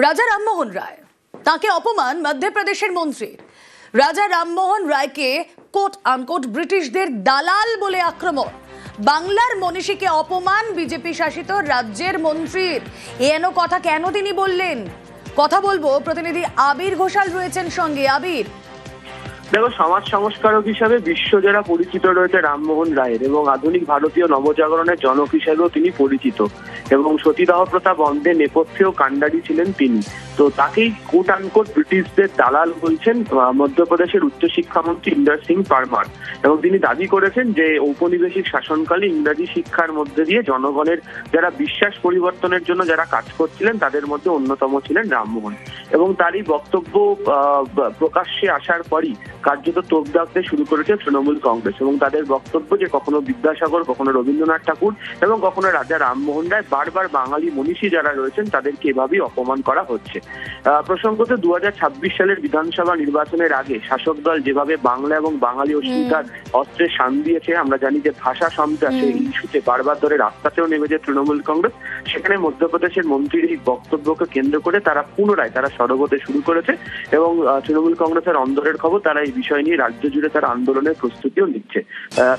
রাজা রামমোহন রায়, তাকে অপমান মধ্যপ্রদেশের মন্ত্রী। রাজা রামমোহন রায়কে কোট আনকোট ব্রিটিশদের দালাল বলে আক্রমণ। বাংলার মনীষীকে অপমান বিজেপি শাসিত রাজ্যের মন্ত্রীর। এন কথা কেন তিনি বললেন? কথা বলবো, প্রতিনিধি আবির ঘোষাল রয়েছেন সঙ্গে। আবির, দেখো, সমাজ সংস্কারক হিসাবে বিশ্বজোড়া পরিচিত রয়েছে রামমোহন রায়ের, এবং আধুনিক ভারতীয় নবজাগরণের জনক হিসেবেও তিনি পরিচিত, এবং সতীদাহ প্রথা বন্ধের নেপথ্যেও কাণ্ডারি ছিলেন তিনি। তো তাকেই কোট আনকোট ব্রিটিশদের দালাল বলছেন মধ্যপ্রদেশের উচ্চশিক্ষামন্ত্রী ইন্দর সিং পারমার। এবং তিনি দাবি করেছেন যে ঔপনিবেশিক শাসনকালে ইংরাজি শিক্ষার মধ্যে দিয়ে জনগণের যারা বিশ্বাস পরিবর্তনের জন্য যারা কাজ করছিলেন তাদের মধ্যে অন্যতম ছিলেন রামমোহন। এবং তারই বক্তব্য প্রকাশ্যে আসার পরই কার্যত তোপ দাগতে শুরু করেছে তৃণমূল কংগ্রেস, এবং তাদের বক্তব্য যে কখনো বিদ্যাসাগর, কখনো রবীন্দ্রনাথ ঠাকুর এবং কখনো রাজা রামমোহন রায়, বারবার বাঙালি মনীষী যারা রয়েছেন তাদেরকে এভাবেই অপমান করা হচ্ছে। প্রসঙ্গত 2026 সালের বিধানসভা নির্বাচনের আগে শাসক দল যেভাবে বাংলা এবং বাঙালি অস্মিতার অস্ত্রে শান দিয়েছে, আমরা জানি যে ভাষা সন্ত্রাস এই ইস্যুতে বারবার ধরে রাস্তাতেও নেমেছে তৃণমূল কংগ্রেস। সেখানে মধ্যপ্রদেশের মন্ত্রীর এই বক্তব্যকে কেন্দ্র করে তারা পুনরায় সরব হতে শুরু করেছে, এবং তৃণমূল কংগ্রেসের অন্দরের খবর, তারা এই বিষয় নিয়ে রাজ্য জুড়ে তারা আন্দোলনের প্রস্তুতিও নিচ্ছে।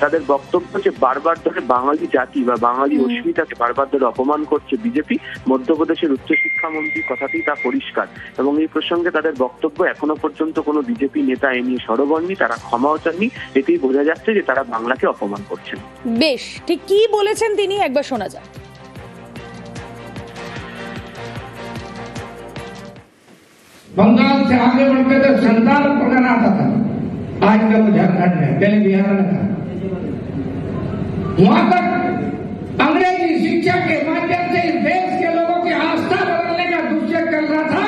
তাদের বক্তব্য যে বারবার ধরে বাঙালি জাতি বা বাঙালি অস্মিতাকে বারবার ধরে অপমান করছে বিজেপি। মধ্যপ্রদেশের উচ্চশিক্ষামন্ত্রী কথাতেই তা পরিষ্কার, এবং এই প্রসঙ্গে তাদের বক্তব্য এখনো পর্যন্ত কোনো বিজেপি নেতা এ নিয়ে সরব হননি, তারা ক্ষমাও চাননি। এতেই বোঝা যাচ্ছে যে তারা বাংলাকে অপমান করছেন। বেশ, ঠিক কি বলেছেন তিনি একবার শোনা যাক। बंगाल से आगे बढ़ते तो संताल पकड़ आता था, आज तक झारखंड में, पहले बिहार में था। वहां तक अंग्रेजी शिक्षा के माध्यम से इस देश के लोगों की आस्था बदलने का दुष्यंत चल रहा था,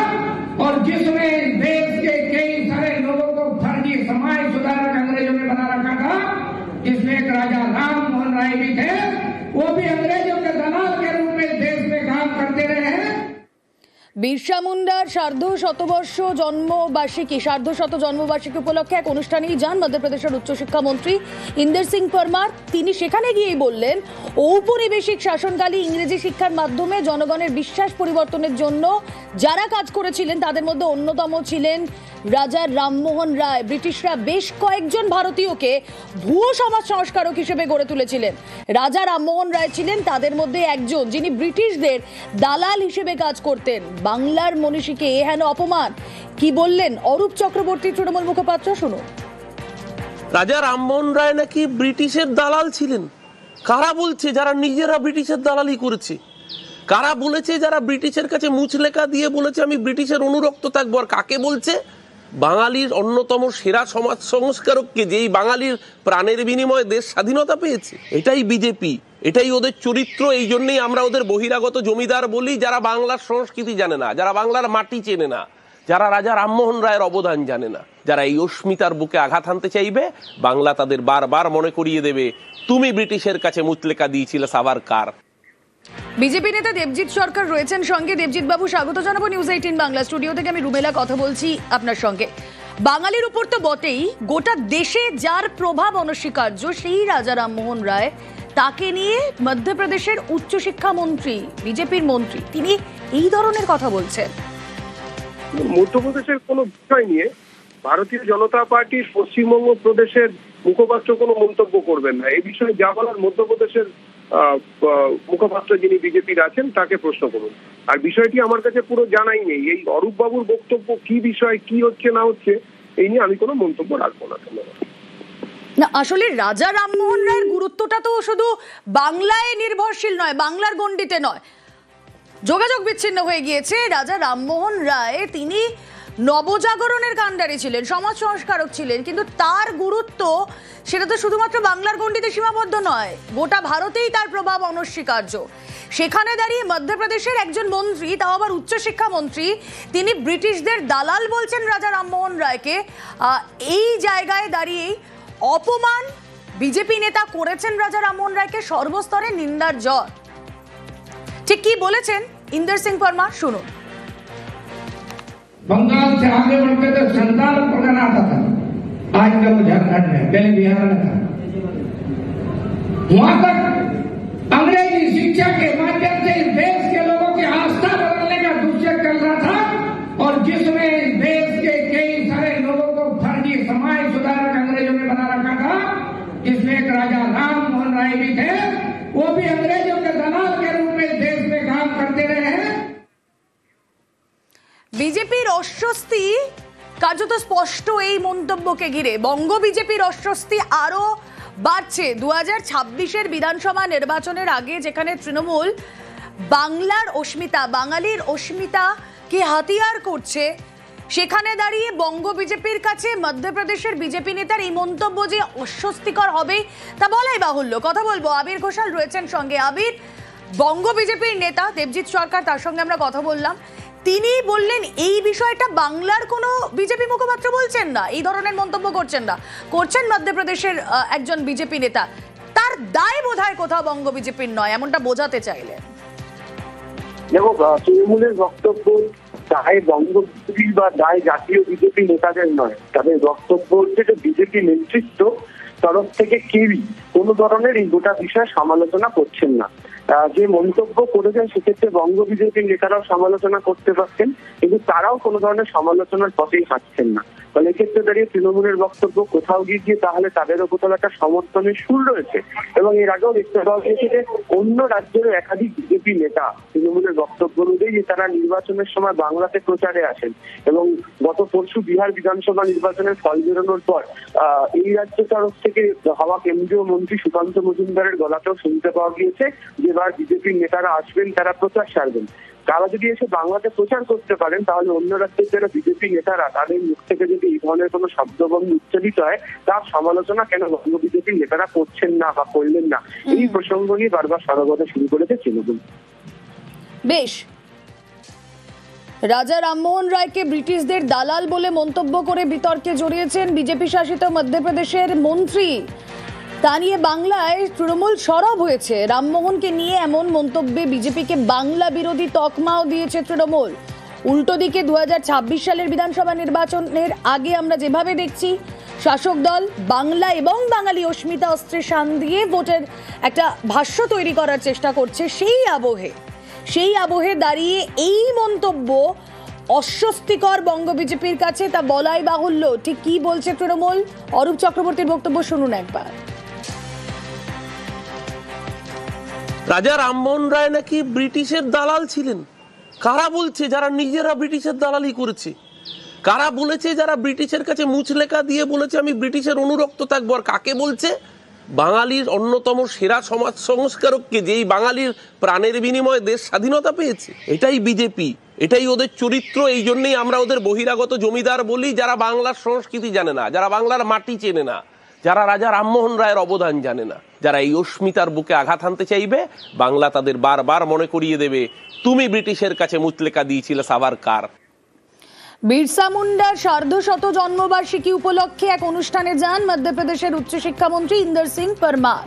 और जिसमें इस देश के कई सारे लोगों को फर्जी समाज सुधारक अंग्रेजों ने बना रखा था, जिसमें एक राजा राममोहन राय भी थे। वो भी अंग्रेजों के दलाल के रूप में देश में काम करते रहे हैं। বিরসা মুন্ডার সার্ধশত জন্মবার্ষিকী উপলক্ষে এক অনুষ্ঠানেই যান মধ্যপ্রদেশের উচ্চশিক্ষামন্ত্রী ইন্দর সিং পরমার। তিনি সেখানে গিয়েই বললেন, ঔপনিবেশিক শাসনকালে ইংরেজি শিক্ষার মাধ্যমে জনগণের বিশ্বাস পরিবর্তনের জন্য যারা কাজ করেছিলেন তাদের মধ্যে অন্যতম ছিলেন রাজা রামমোহন রায়। ব্রিটিশরা বেশ কয়েকজন ভারতীয়কে ভুয়ো সমাজ সংস্কারক হিসেবে গড়ে তুলেছিলেন। রাজা রামমোহন রায় ছিলেন তাদের মধ্যে একজন, যিনি ব্রিটিশদের দালাল হিসেবে কাজ করতেন। বাংলার মনীষীকে এহেন অপমান। কি বললেন অরূপ চক্রবর্তী, তৃণমূল মুখপাত্র, শুনুন। রাজা রামমোহন রায় নাকি ব্রিটিশের দালাল ছিলেন? কারা বলছে? যারা নিজেরা ব্রিটিশের দালালি করেছে। কারা বলেছে? যারা ব্রিটিশের কাছে মুচলেখা দিয়ে বলেছে আমি ব্রিটিশের অনুরক্ত থাকবো। আর কাকে বলছে? বাঙালির অন্যতম সেরা সমাজ সংস্কারককে, যেই বাঙালির প্রাণের বিনিময়ে দেশ স্বাধীনতা পেয়েছে। এটাই বিজেপি, এটাই ওদের চরিত্র। এই জন্যই আমরা ওদের বহিরাগত জমিদার বলি, যারা বাংলার সংস্কৃতি জানে না, যারা বাংলার মাটি চেনে না, যারা রাজা রামমোহন রায়ের অবদান জানে না, যারা এই অস্মিতার বুকে আঘাত হানতে চাইবে, বাংলা তাদের বারবার মনে করিয়ে দেবে তুমি ব্রিটিশের কাছে মুচলেখা দিয়েছিলে সাভারকার। বিজেপি নেতা দেবজিৎ সরকার রয়েছেন সঙ্গে। দেবজিৎ বাবু, স্বাগত জানাবো নিউজ 18 বাংলা স্টুডিও থেকে। আমি রুমেলা কথা বলছি আপনার সঙ্গে। বাঙালির উপর তো বটেই, গোটা দেশে যার প্রভাব অনস্বীকার্য সেই রাজা রামমোহন রায়, তাকে নিয়ে মধ্যপ্রদেশের উচ্চশিক্ষামন্ত্রী, বিজেপির মন্ত্রী, তিনি এই ধরনের কথা বলছেন। মধ্যপ্রদেশের কোনো বিষয় নিয়ে ভারতীয় জনতা পার্টির পশ্চিমবঙ্গ প্রদেশের মুখপাত্র কোনো মন্তব্য করবেন না। এই বিষয়ে যা বলার মধ্যপ্রদেশের মুখপাত্র যিনি বিজেপির আছেন তাকে প্রশ্ন করুন। আর বিষয়টি আমার কাছে পুরো জানাই নেই। এই অরূপ বাবুর বক্তব্য কি বিষয়, কি হচ্ছে না হচ্ছে, এই নিয়ে আমি কোনো মন্তব্য রাখবো না। না, আসলে রাজা রামমোহন রায়ের গুরুত্বটা তো শুধু বাংলায় নির্ভরশীল নয়, বাংলার গণ্ডিতে নয়। যোগাযোগ বিচ্ছিন্ন হয়ে গিয়েছে। রাজা রামমোহন রায় তিনি নবজাগরণের কাণ্ডারি ছিলেন, সমাজ সংস্কারক ছিলেন, কিন্তু তার গুরুত্ব সেটা তো শুধুমাত্র বাংলার গণ্ডিতে সীমাবদ্ধ নয়, গোটা ভারতেই তার প্রভাব অনস্বীকার্য। সেখানে দাঁড়িয়ে মধ্যপ্রদেশের একজন মন্ত্রী, তাও আবার উচ্চশিক্ষামন্ত্রী, তিনি ব্রিটিশদের দালাল বলছেন রাজা রামমোহন রায়কে। এই জায়গায় দাঁড়িয়েই অপমান বিজেপি নেতা করেছেন রাজা রামমোহন রায়কে, সর্বস্তরে নিন্দার ঝড়। ঠিক কি বলেছেন ইন্দর সিং পরমার, শুনুন। बंगाल से आगे बढ़ते तो संताल पकड़ आता था, आज तक झारखंड में, पहले बिहार में था। वहां तक अंग्रेजी शिक्षा के माध्यम से इस देश के लोगों की आस्था बदलने का दुष्यंत चल रहा था, जिसमें इस देश के कई सारे लोगों को फर्जी समाज सुधारक अंग्रेजों ने बना रखा था, जिसमें एक राजा राम मोहन राय भी थे, वो भी अंग्रेजों के दलाल के रूप में देश में काम करते रहे हैं। বিজেপির অস্বস্তি কার্যত স্পষ্ট এই মন্তব্যকে ঘিরে। বঙ্গ বিজেপির অস্বস্তি আরো বাড়ছে 2026-এর বিধানসভা নির্বাচনের আগে, যেখানে তৃণমূল বাংলার অস্মিতা, বাঙালির অস্মিতাকে হাতিয়ার করছে, সেখানে দাঁড়িয়ে বঙ্গ বিজেপির কাছে মধ্যপ্রদেশের বিজেপি নেতার এই মন্তব্য যে অস্বস্তিকর হবে তা বলাই বাহুল্য। কথা বলবো, আবির ঘোষাল রয়েছেন সঙ্গে। আবির, বঙ্গ বিজেপির নেতা দেবজিৎ সরকার, তার সঙ্গে আমরা কথা বললাম, তিনি বললেন এই বিষয়টা বাংলার কোনো বিজেপি মুখপাত্র বলছেন না, এই ধরনের মন্তব্য করছেন না, করছেন মধ্যপ্রদেশের একজন বিজেপি নেতা। তার দায় বোধহয় কোথাও বঙ্গ বিজেপির নয়, এমনটা বোঝাতে চাইলেন। দেখো, তৃণমূলের বক্তব্য দায় বঙ্গ বিজেপি বা দায় জাতীয় বিজেপি নেতাদের নয়। তাদের বক্তব্য হচ্ছে যে বিজেপি নেতৃত্ব তরফ থেকে কেউই কোনো ধরনের এই গোটা বিষয়ে সমালোচনা করছেন না। যে মন্তব্য করেছেন সেক্ষেত্রে বঙ্গ বিজেপির নেতারাও সমালোচনা করতে পারছেন, কিন্তু তারাও কোনো ধরনের সমালোচনার পথেই হাঁটছেন না। ফলে এক্ষেত্রে দাঁড়িয়ে তৃণমূলের বক্তব্য কোথাও গিয়ে তাহলে তাদেরও কোথাও একটা সমর্থনের সুর রয়েছে। এবং এর আগেও দেখতে পাওয়া গিয়েছে যে অন্য রাজ্যেরও একাধিক বিজেপি নেতা তৃণমূলের বক্তব্য অনুযায়ী যে তারা নির্বাচনের সময় বাংলাতে প্রচারে আসেন। এবং গত পরশু বিহার বিধানসভা নির্বাচনের ফল বেরোনোর পর এই রাজ্যের তরফ থেকে হওয়া কেন্দ্রীয় মন্ত্রী সুকান্ত মজুমদারের গলাতেও শুনতে পাওয়া গিয়েছে যে এবার বিজেপির নেতারা আসবেন, তারা প্রচার সারবেন। তারা যদি এসে বাংলাতে প্রচার করতে পারেন তাহলে অন্য রাজ্যের যারা বিজেপি নেতারা তাদের মুখ থেকে যদি এই ধরনের কোনো শব্দবন্ধ উচ্চারিত হয় তার সমালোচনা কেন বঙ্গ বিজেপির নেতারা করছেন না বা করলেন না, এই প্রসঙ্গ নিয়ে বারবার সরবরাহ শুরু করেছে তৃণমূল। বেশ, রাজা রামমোহন রায়কে ব্রিটিশদের দালাল বলে মন্তব্য করে বিতর্কে জড়িয়েছেন বিজেপি শাসিত মধ্যপ্রদেশের মন্ত্রী। তা নিয়ে বাংলায় তৃণমূল সরব হয়েছে। রামমোহনকে নিয়ে এমন মন্তব্যে বিজেপিকে বাংলা বিরোধী তকমাও দিয়েছে তৃণমূল। উল্টো দিকে 2026 সালের বিধানসভা নির্বাচনের আগে আমরা যেভাবে দেখছি শাসক দল বাংলা এবং বাঙালি অস্মিতা অস্ত্রে শান দিয়ে ভোটের একটা ভাষ্য তৈরি করার চেষ্টা করছে, সেই আবহে দাঁড়িয়ে এই মন্তব্য অস্বস্তিকর বঙ্গ বিজেপির কাছে, তা বলাই বাহুল্য। ঠিক কি বলছে তৃণমূল? অরূপ চক্রবর্তীর বক্তব্য শুনুন একবার। রাজা রামমোহন রায় নাকি ব্রিটিশের দালাল ছিলেন। কারা বলছে? যারা নিজেরা ব্রিটিশের দালালি করেছে। কারা বলেছে? যারা ব্রিটিশের কাছে মুচলেখা দিয়ে বলেছে আমি ব্রিটিশের অনুরক্ত থাকবো। আর কাকে বলছে? বাঙালির অন্যতম সেরা সমাজ সংস্কারককে, যেই বাঙালির প্রাণের বিনিময়ে দেশ স্বাধীনতা পেয়েছে। এটাই বিজেপি, এটাই ওদের চরিত্র। এই জন্যই আমরা ওদের বহিরাগত জমিদার বলি, যারা বাংলার সংস্কৃতি জানে না, যারা বাংলার মাটি চেনে না, যারা রাজা রামমোহন রায়ের অবদান জানে না, যারা এই অস্মিতার বুকে আঘাত হানতে চাইবে, বাংলা তাদের বারবার মনে করিয়ে দেবে তুমি ব্রিটিশের কাছে মুচলেখা দিয়েছিলে সাভারকার। বিরসা মুন্ডার সার্ধশত জন্মবার্ষিকী উপলক্ষে এক অনুষ্ঠানে যান মধ্যপ্রদেশের উচ্চশিক্ষামন্ত্রী ইন্দর সিং পরমার।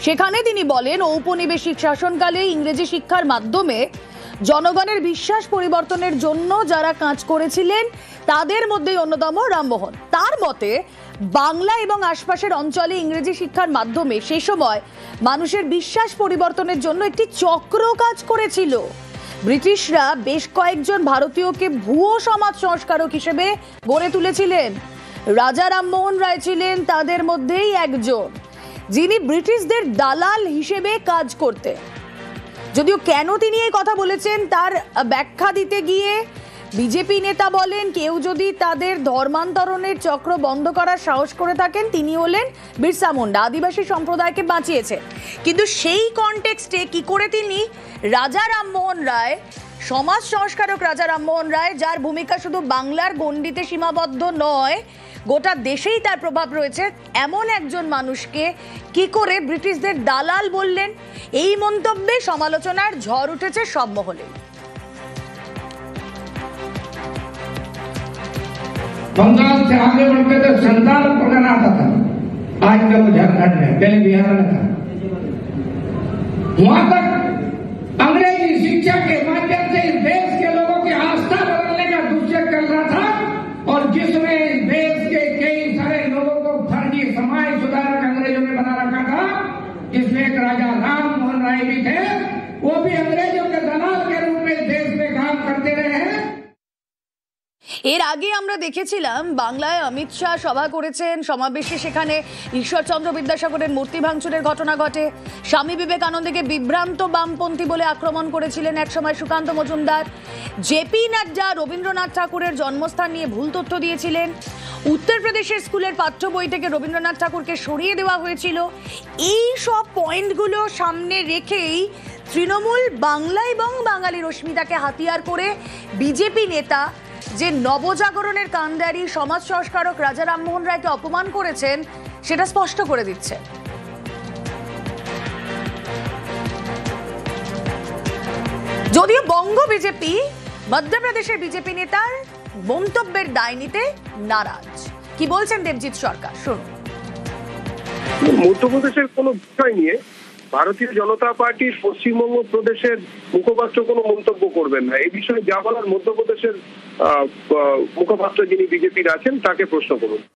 সেখানে তিনি বলেন ঔপনিবেশিক শাসনকালে ইংরেজি শিক্ষার মাধ্যমে জনগণের বিশ্বাস পরিবর্তনের জন্য যারা কাজ করেছিলেন তাদের মধ্যেই অন্যতম রামমোহন। তার মতে বাংলা এবং আশপাশের অঞ্চলে ইংরেজি শিক্ষার মাধ্যমে সে সময় মানুষের বিশ্বাস পরিবর্তনের জন্য একটি চক্র কাজ করেছিল। ব্রিটিশরা বেশ কয়েকজন ভারতীয়কে ভুয়ো সমাজ সংস্কারক হিসেবে গড়ে তুলেছিলেন। রাজা রামমোহন রায় ছিলেন তাদের মধ্যেই একজন, যিনি ব্রিটিশদের দালাল হিসেবে কাজ করতেন। যদিও কেন তিনি এই কথা বলেছেন তার ব্যাখ্যা দিতে গিয়ে বিজেপি নেতা বলেন কেউ যদি তাদের ধর্মান্তরণের চক্র বন্ধ করার সাহস করে থাকেন তিনি হলেন বিরসা মুন্ডা, আদিবাসী সম্প্রদায়কে বাঁচিয়েছে। কিন্তু সেই কনটেক্সটে কি করে তিনি রাজা রামমোহন রায়, সমাজ সংস্কারক রাজা রামমোহন রায়, যার ভূমিকা শুধু বাংলার গণ্ডিতে সীমাবদ্ধ নয় গোটা দেশেই তার প্রভাব রয়েছে, এমন একজন মানুষকে কি করে ব্রিটিশদের দালাল বললেন? এই মন্তব্যে সমালোচনার ঝড় উঠেছে সব মহলে। बंगाल से आगे बढ़ते तो संताल पकड़ना आता था, आज का वो झारखंड में, पहले बिहार में था। वहां तक अंग्रेजी शिक्षा के माध्यम से इस देश के लोगों की आस्था बदलने का दुष्यंत कर रहा था, और जिसमें इस देश के कई सारे लोगों को फर्जी समाज सुधारक अंग्रेजों ने बना रखा था, जिसमें एक राजा राम मोहन राय भी थे, वो भी अंग्रेजों के दलाल के रूप में देश में काम करते रहे हैं। এর আগে আমরা দেখেছিলাম বাংলায় অমিত শাহ সভা করেছেন, সমাবেশে সেখানে ঈশ্বরচন্দ্র বিদ্যাসাগরের মূর্তি ভাঙচুরের ঘটনা ঘটে। স্বামী বিবেকানন্দকে বিভ্রান্ত বামপন্থী বলে আক্রমণ করেছিলেন একসময় সুকান্ত মজুমদার। জেপি নাড্ডা রবীন্দ্রনাথ ঠাকুরের জন্মস্থান নিয়ে ভুল তথ্য দিয়েছিলেন। উত্তরপ্রদেশের স্কুলের পাঠ্য বই থেকে রবীন্দ্রনাথ ঠাকুরকে সরিয়ে দেওয়া হয়েছিল। এই সব পয়েন্টগুলো সামনে রেখেই তৃণমূল বাংলা এবং বাঙালি রশ্মিতাকে হাতিয়ার করে বিজেপি নেতা যে নবজাগরণের কান্ডারি সমাজ সংস্কারক রাজা রামমোহন রায়কে অপমান করেছেন সেটা স্পষ্ট করে দিচ্ছে। যদিও বঙ্গ বিজেপি মধ্যপ্রদেশের বিজেপি নেতার মন্তব্যের দায় নিতে নারাজ। কি বলছেন দেবজিৎ সরকার, শুনুন। মধ্যপ্রদেশের কোনো বিষয় নিয়ে ভারতীয় জনতা পার্টির পশ্চিমবঙ্গ প্রদেশের মুখপাত্র কোনো মন্তব্য করবেন না। এই বিষয়ে যা বলার মধ্যপ্রদেশের মুখপাত্র যিনি বিজেপির আছেন তাকে প্রশ্ন করুন।